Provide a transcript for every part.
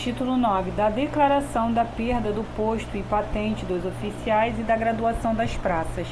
Título 9. Da declaração da perda do posto e patente dos oficiais e da graduação das praças.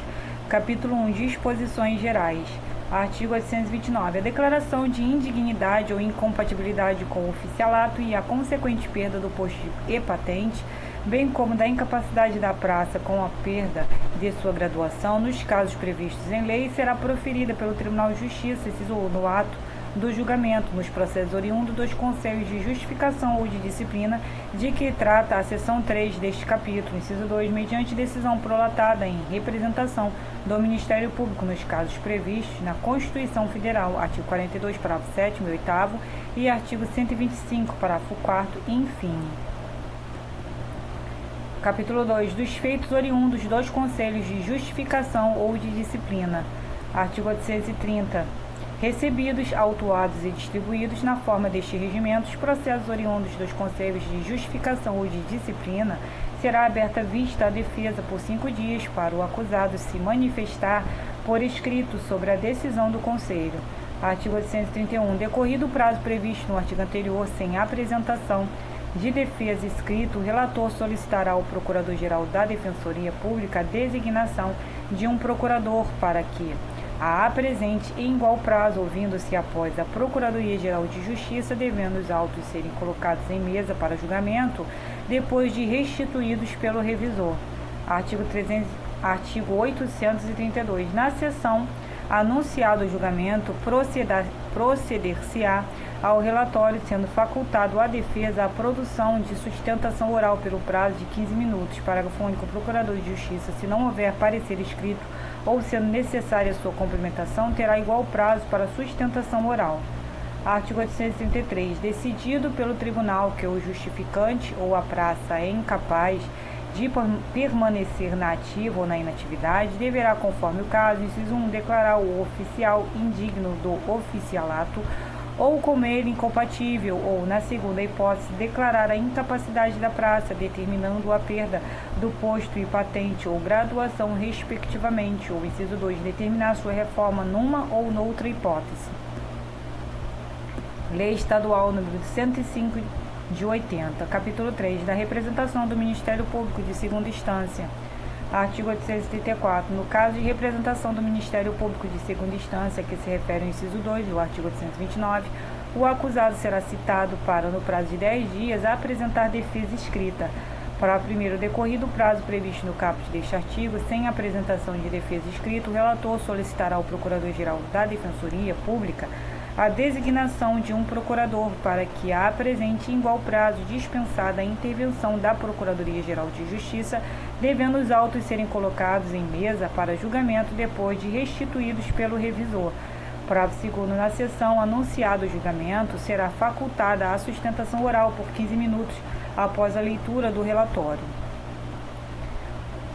Capítulo 1. Disposições gerais. Artigo 829. A declaração de indignidade ou incompatibilidade com o oficialato e a consequente perda do posto e patente, bem como da incapacidade da praça com a perda de sua graduação, nos casos previstos em lei, será proferida pelo Tribunal de Justiça, inciso 1, no ato do julgamento, nos processos oriundos dos conselhos de justificação ou de disciplina, de que trata a seção 3 deste capítulo, inciso 2, mediante decisão prolatada em representação do Ministério Público, nos casos previstos na Constituição Federal, artigo 42, parágrafo 7º e 8º, e artigo 125, parágrafo 4º, enfim. Capítulo 2. Dos feitos oriundos dos conselhos de justificação ou de disciplina. Artigo 830. Recebidos, autuados e distribuídos na forma deste regimento, os processos oriundos dos conselhos de justificação ou de disciplina, será aberta vista à defesa por 5 dias para o acusado se manifestar por escrito sobre a decisão do conselho. Artigo 831. Decorrido o prazo previsto no artigo anterior, sem apresentação de defesa escrito, o relator solicitará ao Procurador-Geral da Defensoria Pública a designação de um procurador para que a apresente em igual prazo, ouvindo-se após a Procuradoria-Geral de Justiça, devendo os autos serem colocados em mesa para julgamento, depois de restituídos pelo revisor. Artigo 832. Na sessão anunciado o julgamento, proceder-se-á ao relatório, sendo facultado à defesa a produção de sustentação oral pelo prazo de 15 minutos. Parágrafo único. O Procurador de Justiça, se não houver parecer escrito ou sendo necessária sua complementação, terá igual prazo para sustentação oral. Artigo 833. Decidido pelo tribunal que o justificante ou a praça é incapaz de permanecer na ativa ou na inatividade, deverá, conforme o caso, inciso 1, declarar o oficial indigno do oficialato ou como ele incompatível, ou, na segunda hipótese, declarar a incapacidade da praça, determinando a perda do posto e patente ou graduação, respectivamente, ou, inciso 2, determinar sua reforma numa ou noutra hipótese. Lei Estadual número 105 de 80, capítulo 3, da representação do Ministério Público de segunda instância. Artigo 834. No caso de representação do Ministério Público de segunda instância, que se refere ao inciso 2 do artigo 829, o acusado será citado para, no prazo de 10 dias, apresentar defesa escrita. Para primeiro decorrido o prazo previsto no caput deste artigo, sem apresentação de defesa escrita, o relator solicitará ao Procurador-Geral da Defensoria Pública a designação de um procurador para que a apresente em igual prazo, dispensada a intervenção da Procuradoria-Geral de Justiça, devendo os autos serem colocados em mesa para julgamento depois de restituídos pelo revisor. Parágrafo 2º. Na sessão anunciado o julgamento, será facultada a sustentação oral por 15 minutos após a leitura do relatório.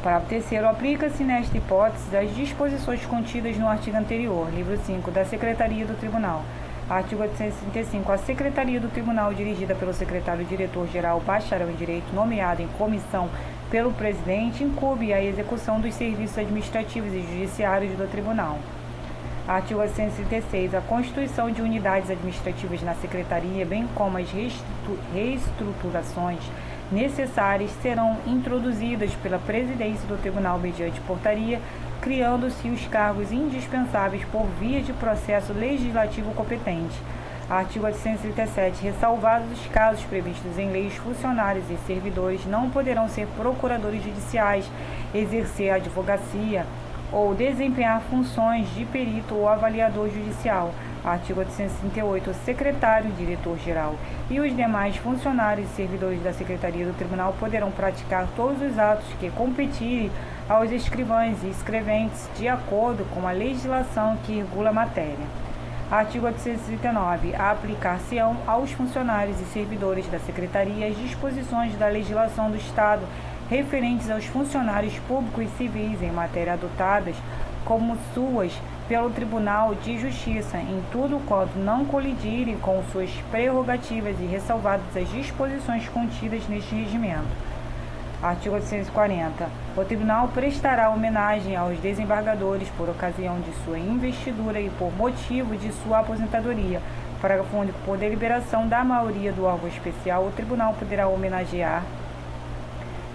Parágrafo 3º. Aplica-se nesta hipótese as disposições contidas no artigo anterior, livro 5, da Secretaria do Tribunal. Artigo 835. A Secretaria do Tribunal, dirigida pelo Secretário-Diretor-Geral, bacharel em Direito, nomeado em comissão pelo Presidente, incumbe a execução dos serviços administrativos e judiciários do Tribunal. Artigo 836. A constituição de unidades administrativas na Secretaria, bem como as reestruturações necessárias, serão introduzidas pela Presidência do Tribunal mediante portaria, criando-se os cargos indispensáveis por via de processo legislativo competente. Artigo 837. Ressalvados os casos previstos em lei, os funcionários e servidores não poderão ser procuradores judiciais, exercer a advocacia ou desempenhar funções de perito ou avaliador judicial. Artigo 838. O secretário, diretor-geral e os demais funcionários e servidores da Secretaria do Tribunal poderão praticar todos os atos que competirem aos escrivães e escreventes, de acordo com a legislação que regula a matéria. Artigo 839. Aplicar-se-ão aos funcionários e servidores da Secretaria as disposições da legislação do Estado referentes aos funcionários públicos e civis em matéria adotadas como suas pelo Tribunal de Justiça, em tudo quanto não colidirem com suas prerrogativas e ressalvadas as disposições contidas neste regimento. Artigo 840. O Tribunal prestará homenagem aos desembargadores por ocasião de sua investidura e por motivo de sua aposentadoria, Parágrafo único. Por deliberação da maioria do órgão especial, o tribunal poderá homenagear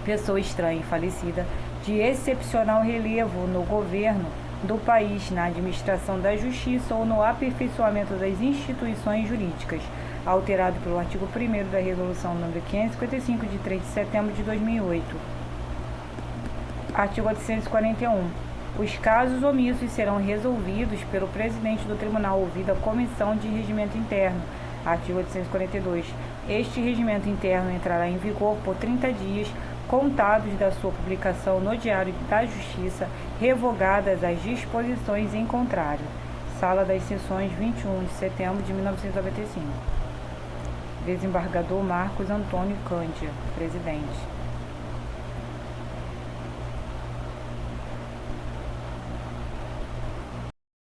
pessoa estranha e falecida de excepcional relevo no governo do país, na administração da justiça ou no aperfeiçoamento das instituições jurídicas, alterado pelo artigo 1º da Resolução nº 555, de 3 de setembro de 2008. Artigo 841. Os casos omissos serão resolvidos pelo presidente do tribunal, ouvida a Comissão de Regimento Interno. Artigo 842. Este regimento interno entrará em vigor por 30 dias, contados da sua publicação no Diário da Justiça, revogadas as disposições em contrário. Sala das Sessões, 21 de setembro de 1995. Desembargador Marcos Antônio Cândia, presidente.